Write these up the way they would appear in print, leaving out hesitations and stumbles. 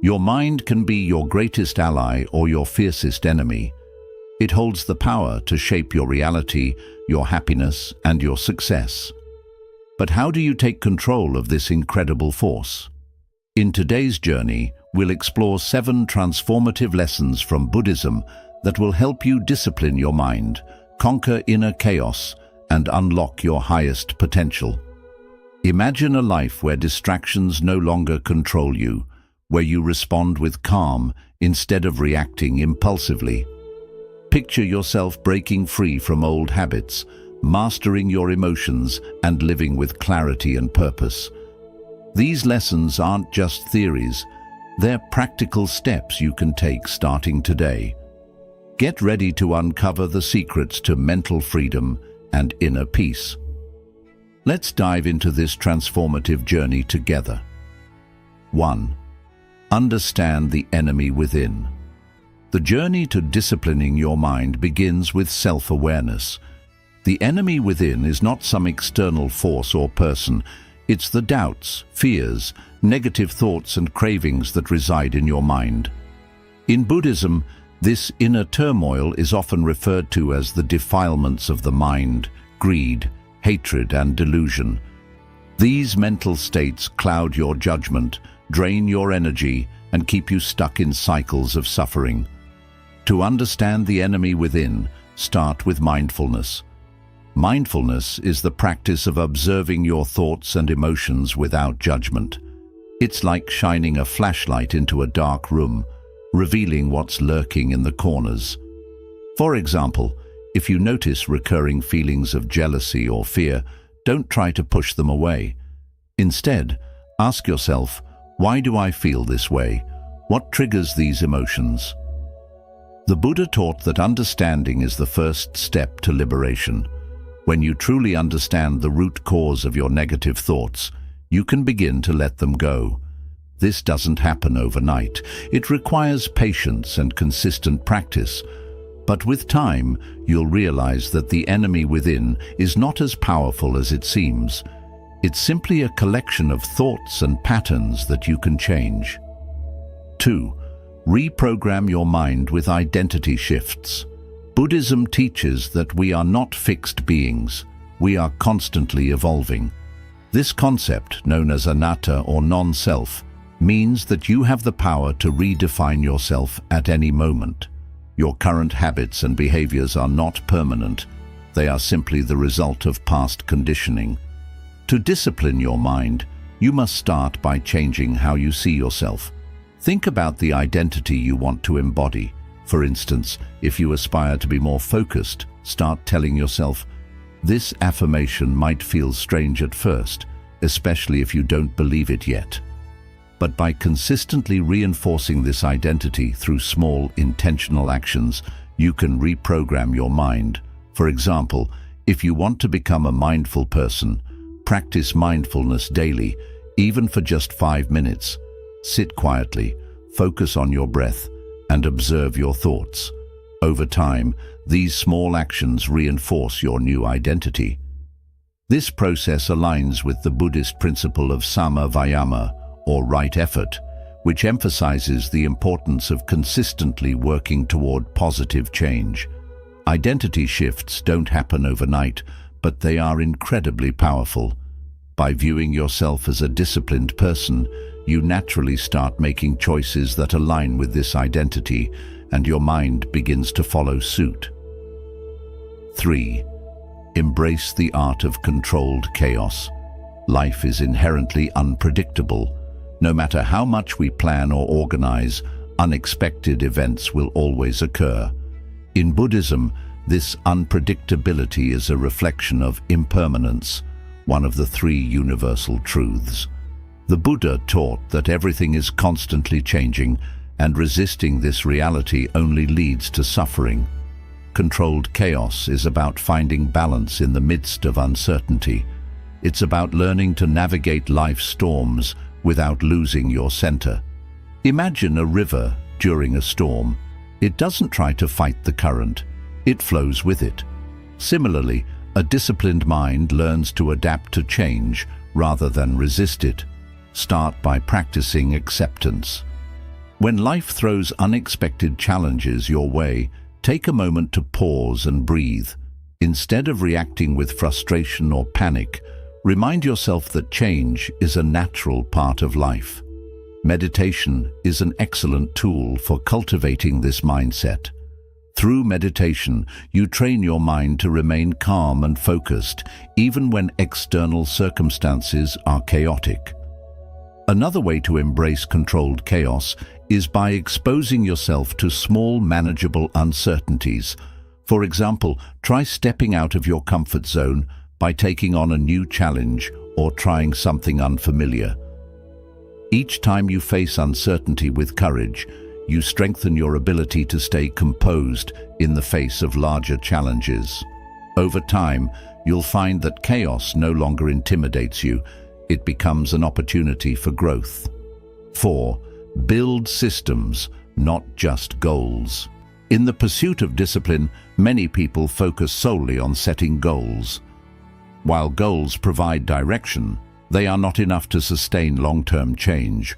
Your mind can be your greatest ally or your fiercest enemy. It holds the power to shape your reality, your happiness, and your success. But how do you take control of this incredible force? In today's journey, we'll explore 7 transformative lessons from Buddhism that will help you discipline your mind, conquer inner chaos, and unlock your highest potential. Imagine a life where distractions no longer control you, where you respond with calm instead of reacting impulsively. Picture yourself breaking free from old habits, mastering your emotions, and living with clarity and purpose. These lessons aren't just theories, they're practical steps you can take starting today. Get ready to uncover the secrets to mental freedom and inner peace. Let's dive into this transformative journey together. 1. Understand the enemy within. The journey to disciplining your mind begins with self-awareness. The enemy within is not some external force or person. It's the doubts, fears, negative thoughts and cravings that reside in your mind. In Buddhism, this inner turmoil is often referred to as the defilements of the mind, greed, hatred, and delusion. These mental states cloud your judgment, drain your energy, and keep you stuck in cycles of suffering. To understand the enemy within, start with mindfulness. Mindfulness is the practice of observing your thoughts and emotions without judgment. It's like shining a flashlight into a dark room, revealing what's lurking in the corners. For example, if you notice recurring feelings of jealousy or fear, don't try to push them away. Instead, ask yourself, why do I feel this way? What triggers these emotions? The Buddha taught that understanding is the first step to liberation. When you truly understand the root cause of your negative thoughts, you can begin to let them go. This doesn't happen overnight. It requires patience and consistent practice. But with time, you'll realize that the enemy within is not as powerful as it seems. It's simply a collection of thoughts and patterns that you can change. 2. Reprogram your mind with identity shifts. Buddhism teaches that we are not fixed beings. We are constantly evolving. This concept, known as anatta or non-self, means that you have the power to redefine yourself at any moment. Your current habits and behaviors are not permanent. They are simply the result of past conditioning. To discipline your mind, you must start by changing how you see yourself. Think about the identity you want to embody. For instance, if you aspire to be more focused, start telling yourself, this affirmation might feel strange at first, especially if you don't believe it yet. But by consistently reinforcing this identity through small, intentional actions, you can reprogram your mind. For example, if you want to become a mindful person, practice mindfulness daily, even for just 5 minutes. Sit quietly, focus on your breath, and observe your thoughts. Over time, these small actions reinforce your new identity. This process aligns with the Buddhist principle of sama vayama, or right effort, which emphasizes the importance of consistently working toward positive change. Identity shifts don't happen overnight, but they are incredibly powerful. By viewing yourself as a disciplined person, you naturally start making choices that align with this identity, and your mind begins to follow suit. 3. Embrace the art of controlled chaos. Life is inherently unpredictable. No matter how much we plan or organize, unexpected events will always occur. In Buddhism, this unpredictability is a reflection of impermanence, one of the 3 universal truths. The Buddha taught that everything is constantly changing, and resisting this reality only leads to suffering. Controlled chaos is about finding balance in the midst of uncertainty. It's about learning to navigate life's storms without losing your center. Imagine a river during a storm. It doesn't try to fight the current, it flows with it. Similarly, a disciplined mind learns to adapt to change rather than resist it. Start by practicing acceptance. When life throws unexpected challenges your way, take a moment to pause and breathe. Instead of reacting with frustration or panic, remind yourself that change is a natural part of life. Meditation is an excellent tool for cultivating this mindset. Through meditation, you train your mind to remain calm and focused, even when external circumstances are chaotic. Another way to embrace controlled chaos is by exposing yourself to small, manageable uncertainties. For example, try stepping out of your comfort zone by taking on a new challenge or trying something unfamiliar. Each time you face uncertainty with courage, you strengthen your ability to stay composed in the face of larger challenges. Over time, you'll find that chaos no longer intimidates you. It becomes an opportunity for growth. 4. Build systems, not just goals. In the pursuit of discipline, many people focus solely on setting goals. While goals provide direction, they are not enough to sustain long-term change.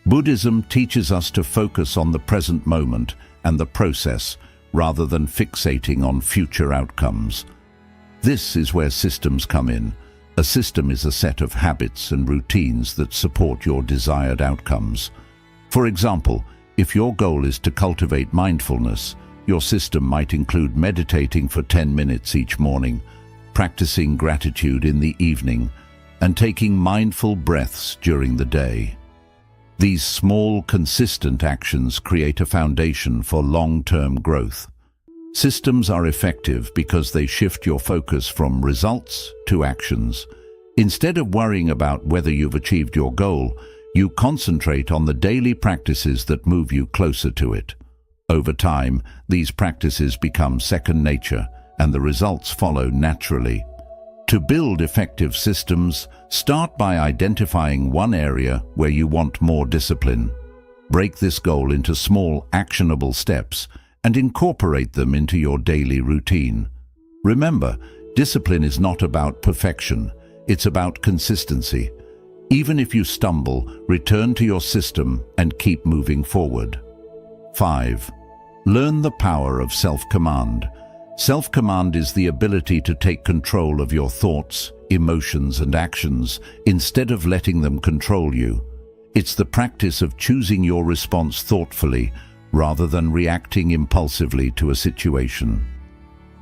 Buddhism teaches us to focus on the present moment and the process rather than fixating on future outcomes. This is where systems come in. A system is a set of habits and routines that support your desired outcomes. For example, if your goal is to cultivate mindfulness, your system might include meditating for 10 minutes each morning, practicing gratitude in the evening, and taking mindful breaths during the day. These small, consistent actions create a foundation for long-term growth. Systems are effective because they shift your focus from results to actions. Instead of worrying about whether you've achieved your goal, you concentrate on the daily practices that move you closer to it. Over time, these practices become second nature, and the results follow naturally. To build effective systems, start by identifying one area where you want more discipline. Break this goal into small, actionable steps and incorporate them into your daily routine. Remember, discipline is not about perfection, it's about consistency. Even if you stumble, return to your system and keep moving forward. 5. Learn the power of self-command. Self-command is the ability to take control of your thoughts, emotions, and actions instead of letting them control you. It's the practice of choosing your response thoughtfully rather than reacting impulsively to a situation.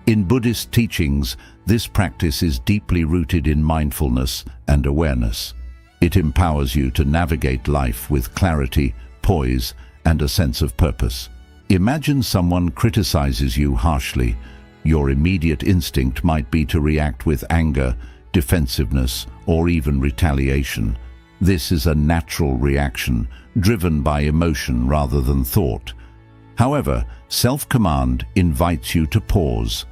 In Buddhist teachings, this practice is deeply rooted in mindfulness and awareness. It empowers you to navigate life with clarity, poise, and a sense of purpose. Imagine someone criticizes you harshly. Your immediate instinct might be to react with anger, defensiveness, or even retaliation. This is a natural reaction, driven by emotion rather than thought. However, self-command invites you to pause.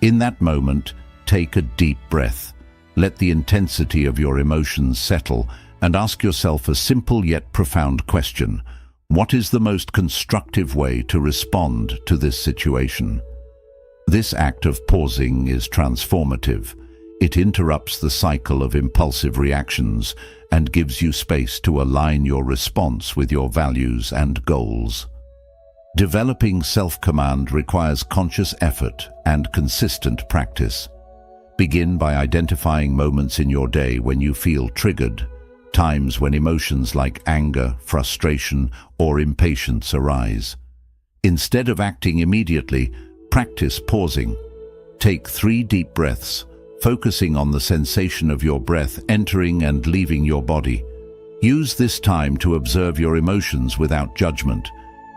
In that moment, take a deep breath. Let the intensity of your emotions settle and ask yourself a simple yet profound question. What is the most constructive way to respond to this situation? This act of pausing is transformative. It interrupts the cycle of impulsive reactions and gives you space to align your response with your values and goals. Developing self-command requires conscious effort and consistent practice. Begin by identifying moments in your day when you feel triggered, times when emotions like anger, frustration, or impatience arise. Instead of acting immediately, practice pausing. Take 3 deep breaths, focusing on the sensation of your breath entering and leaving your body. Use this time to observe your emotions without judgment.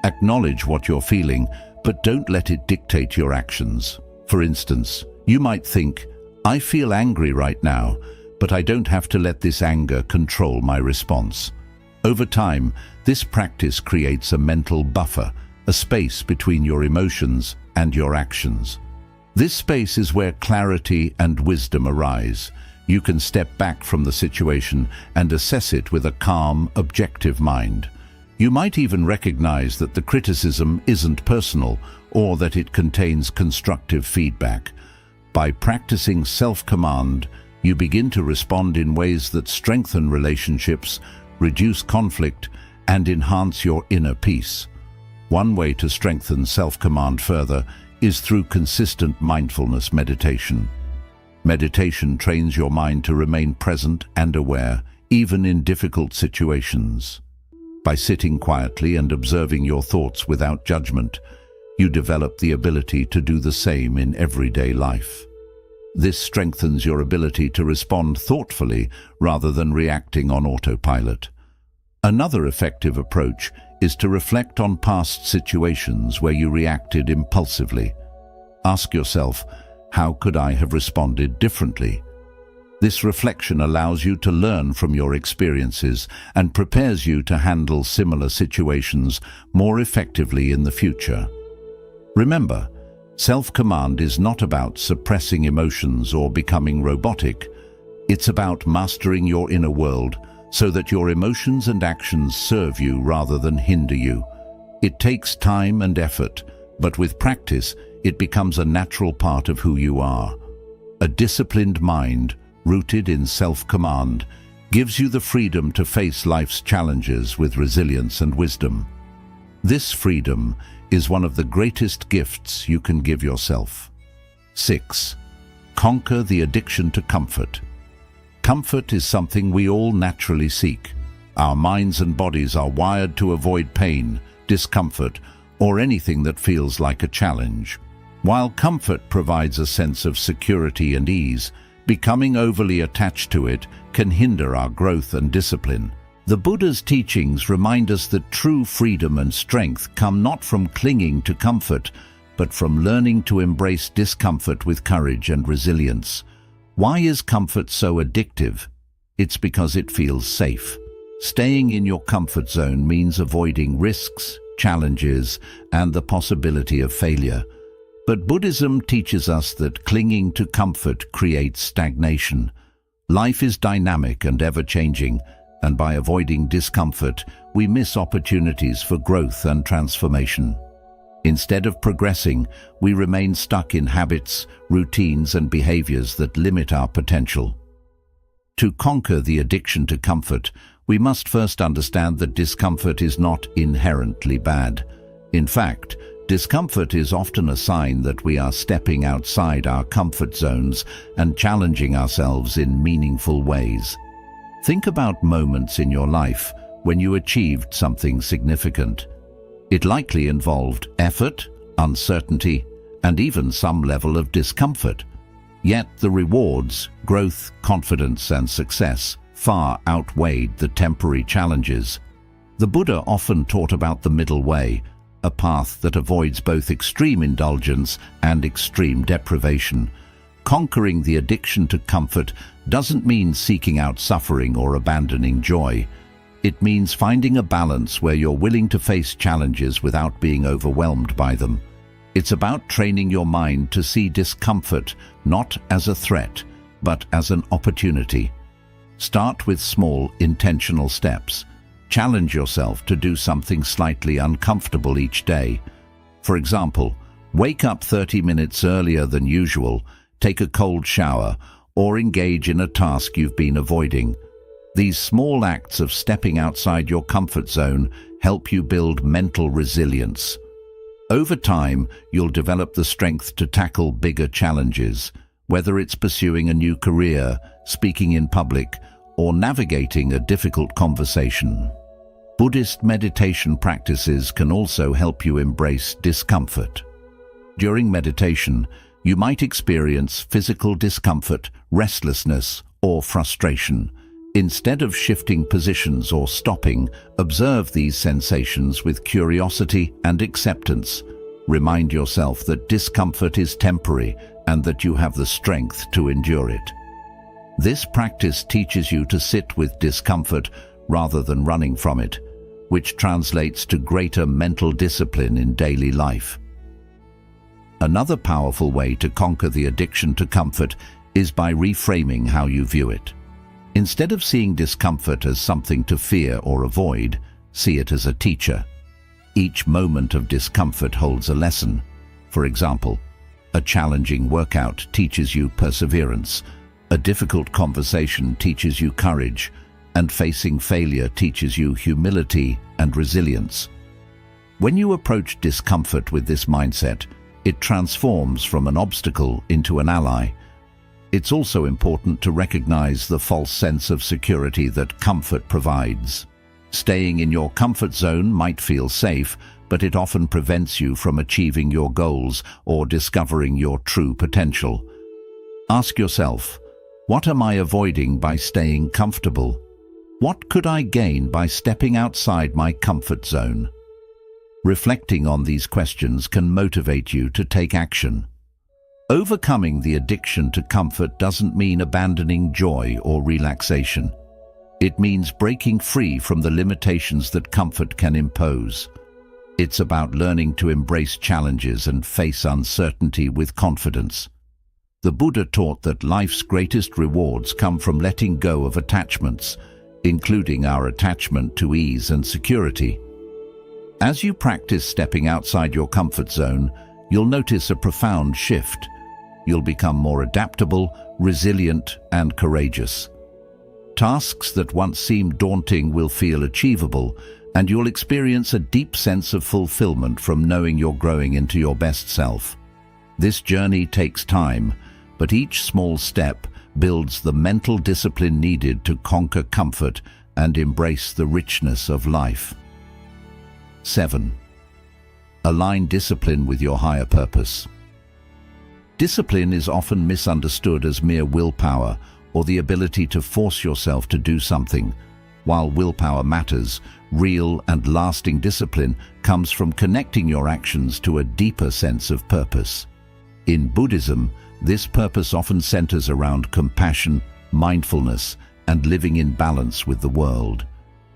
Acknowledge what you're feeling, but don't let it dictate your actions. For instance, you might think, I feel angry right now, but I don't have to let this anger control my response. Over time, this practice creates a mental buffer, a space between your emotions and your actions. This space is where clarity and wisdom arise. You can step back from the situation and assess it with a calm, objective mind. You might even recognize that the criticism isn't personal or that it contains constructive feedback. By practicing self-command, you begin to respond in ways that strengthen relationships, reduce conflict, and enhance your inner peace. One way to strengthen self-command further is through consistent mindfulness meditation. Meditation trains your mind to remain present and aware, even in difficult situations. By sitting quietly and observing your thoughts without judgment, you develop the ability to do the same in everyday life. This strengthens your ability to respond thoughtfully rather than reacting on autopilot. Another effective approach is to reflect on past situations where you reacted impulsively. Ask yourself, how could I have responded differently? This reflection allows you to learn from your experiences and prepares you to handle similar situations more effectively in the future. Remember, self-command is not about suppressing emotions or becoming robotic. It's about mastering your inner world so that your emotions and actions serve you rather than hinder you. It takes time and effort, but with practice, it becomes a natural part of who you are. A disciplined mind, rooted in self-command, gives you the freedom to face life's challenges with resilience and wisdom. This freedom is one of the greatest gifts you can give yourself. 6. Conquer the addiction to comfort. Comfort is something we all naturally seek. Our minds and bodies are wired to avoid pain, discomfort, or anything that feels like a challenge. While comfort provides a sense of security and ease, becoming overly attached to it can hinder our growth and discipline. The Buddha's teachings remind us that true freedom and strength come not from clinging to comfort, but from learning to embrace discomfort with courage and resilience. Why is comfort so addictive? It's because it feels safe. Staying in your comfort zone means avoiding risks, challenges, and the possibility of failure. But Buddhism teaches us that clinging to comfort creates stagnation. Life is dynamic and ever-changing, and by avoiding discomfort, we miss opportunities for growth and transformation. Instead of progressing, we remain stuck in habits, routines, and behaviors that limit our potential. To conquer the addiction to comfort, we must first understand that discomfort is not inherently bad. In fact, discomfort is often a sign that we are stepping outside our comfort zones and challenging ourselves in meaningful ways. Think about moments in your life when you achieved something significant. It likely involved effort, uncertainty, and even some level of discomfort. Yet the rewards, growth, confidence, and success far outweighed the temporary challenges. The Buddha often taught about the middle way, a path that avoids both extreme indulgence and extreme deprivation. Conquering the addiction to comfort doesn't mean seeking out suffering or abandoning joy. It means finding a balance where you're willing to face challenges without being overwhelmed by them. It's about training your mind to see discomfort not as a threat, but as an opportunity. Start with small, intentional steps. Challenge yourself to do something slightly uncomfortable each day. For example, wake up 30 minutes earlier than usual, take a cold shower, or engage in a task you've been avoiding. These small acts of stepping outside your comfort zone help you build mental resilience. Over time, you'll develop the strength to tackle bigger challenges, whether it's pursuing a new career, speaking in public, or navigating a difficult conversation. Buddhist meditation practices can also help you embrace discomfort. During meditation, you might experience physical discomfort, restlessness, or frustration. Instead of shifting positions or stopping, observe these sensations with curiosity and acceptance. Remind yourself that discomfort is temporary and that you have the strength to endure it. This practice teaches you to sit with discomfort rather than running from it, which translates to greater mental discipline in daily life. Another powerful way to conquer the addiction to comfort is by reframing how you view it. Instead of seeing discomfort as something to fear or avoid, see it as a teacher. Each moment of discomfort holds a lesson. For example, a challenging workout teaches you perseverance. A difficult conversation teaches you courage. and facing failure teaches you humility and resilience. When you approach discomfort with this mindset, it transforms from an obstacle into an ally. It's also important to recognize the false sense of security that comfort provides. Staying in your comfort zone might feel safe, but it often prevents you from achieving your goals or discovering your true potential. Ask yourself, what am I avoiding by staying comfortable? What could I gain by stepping outside my comfort zone? Reflecting on these questions can motivate you to take action. Overcoming the addiction to comfort doesn't mean abandoning joy or relaxation. It means breaking free from the limitations that comfort can impose. It's about learning to embrace challenges and face uncertainty with confidence. The Buddha taught that life's greatest rewards come from letting go of attachments, including our attachment to ease and security. As you practice stepping outside your comfort zone, you'll notice a profound shift. You'll become more adaptable, resilient, and courageous. Tasks that once seemed daunting will feel achievable, and you'll experience a deep sense of fulfillment from knowing you're growing into your best self. This journey takes time, but each small step builds the mental discipline needed to conquer comfort and embrace the richness of life. 7. Align discipline with your higher purpose. Discipline is often misunderstood as mere willpower or the ability to force yourself to do something. While willpower matters, real and lasting discipline comes from connecting your actions to a deeper sense of purpose. In Buddhism, this purpose often centers around compassion, mindfulness, and living in balance with the world.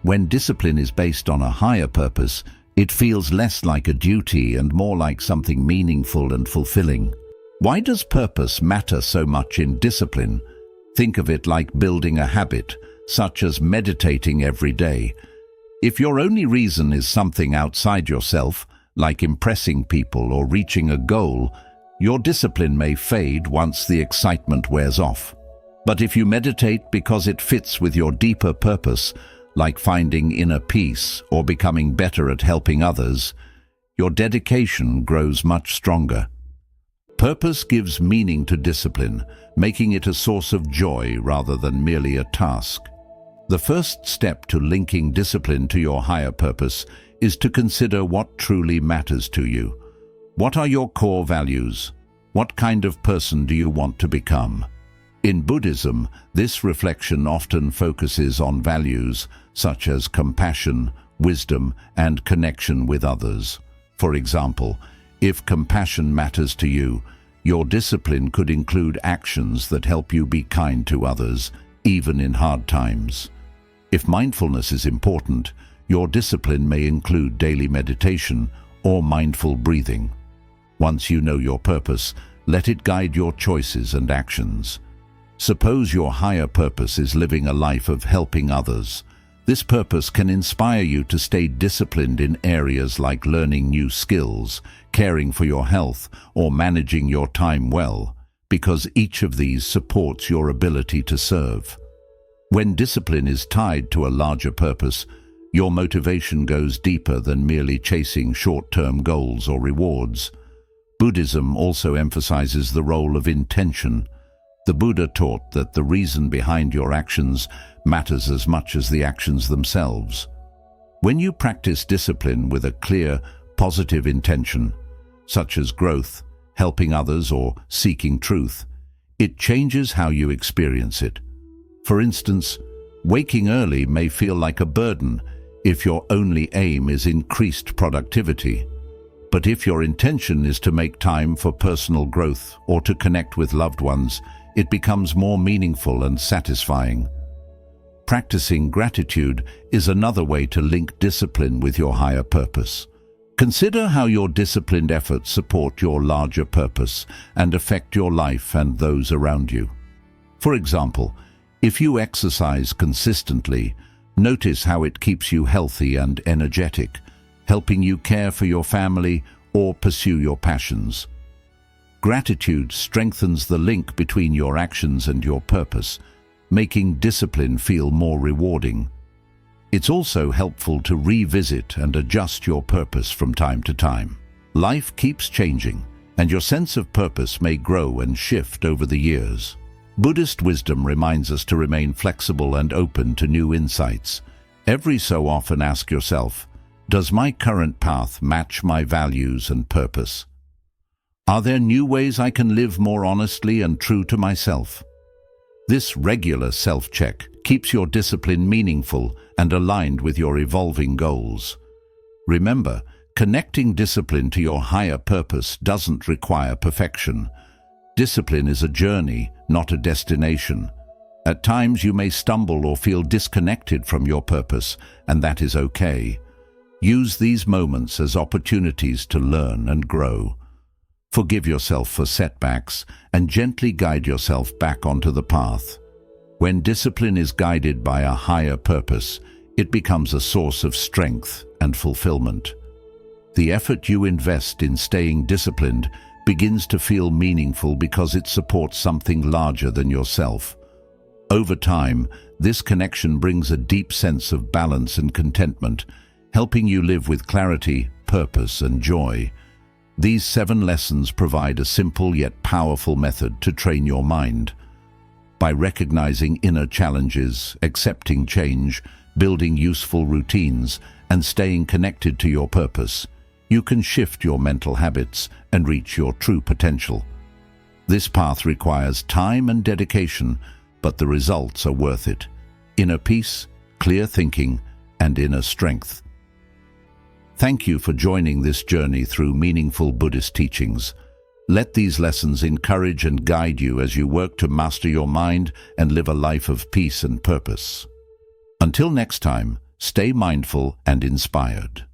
When discipline is based on a higher purpose, it feels less like a duty and more like something meaningful and fulfilling. Why does purpose matter so much in discipline? Think of it like building a habit, such as meditating every day. If your only reason is something outside yourself, like impressing people or reaching a goal, your discipline may fade once the excitement wears off. But if you meditate because it fits with your deeper purpose, like finding inner peace or becoming better at helping others, your dedication grows much stronger. Purpose gives meaning to discipline, making it a source of joy rather than merely a task. The first step to linking discipline to your higher purpose is to consider what truly matters to you. What are your core values? What kind of person do you want to become? In Buddhism, this reflection often focuses on values such as compassion, wisdom, and connection with others. For example, if compassion matters to you, your discipline could include actions that help you be kind to others, even in hard times. If mindfulness is important, your discipline may include daily meditation or mindful breathing. Once you know your purpose, let it guide your choices and actions. Suppose your higher purpose is living a life of helping others. This purpose can inspire you to stay disciplined in areas like learning new skills, caring for your health, or managing your time well, because each of these supports your ability to serve. When discipline is tied to a larger purpose, your motivation goes deeper than merely chasing short-term goals or rewards. Buddhism also emphasizes the role of intention. The Buddha taught that the reason behind your actions matters as much as the actions themselves. When you practice discipline with a clear, positive intention, such as growth, helping others, or seeking truth, it changes how you experience it. For instance, waking early may feel like a burden if your only aim is increased productivity. But if your intention is to make time for personal growth or to connect with loved ones, it becomes more meaningful and satisfying. Practicing gratitude is another way to link discipline with your higher purpose. Consider how your disciplined efforts support your larger purpose and affect your life and those around you. For example, if you exercise consistently, notice how it keeps you healthy and energetic, helping you care for your family or pursue your passions. Gratitude strengthens the link between your actions and your purpose, making discipline feel more rewarding. It's also helpful to revisit and adjust your purpose from time to time. Life keeps changing, and your sense of purpose may grow and shift over the years. Buddhist wisdom reminds us to remain flexible and open to new insights. Every so often ask yourself, does my current path match my values and purpose? Are there new ways I can live more honestly and true to myself? This regular self-check keeps your discipline meaningful and aligned with your evolving goals. Remember, connecting discipline to your higher purpose doesn't require perfection. Discipline is a journey, not a destination. At times you may stumble or feel disconnected from your purpose, and that is okay. Use these moments as opportunities to learn and grow. Forgive yourself for setbacks and gently guide yourself back onto the path. When discipline is guided by a higher purpose, it becomes a source of strength and fulfillment. The effort you invest in staying disciplined begins to feel meaningful because it supports something larger than yourself. Over time, this connection brings a deep sense of balance and contentment, helping you live with clarity, purpose, and joy. These 7 lessons provide a simple yet powerful method to train your mind. By recognizing inner challenges, accepting change, building useful routines, and staying connected to your purpose, you can shift your mental habits and reach your true potential. This path requires time and dedication, but the results are worth it. Inner peace, clear thinking, and inner strength. Thank you for joining this journey through meaningful Buddhist teachings. Let these lessons encourage and guide you as you work to master your mind and live a life of peace and purpose. Until next time, stay mindful and inspired.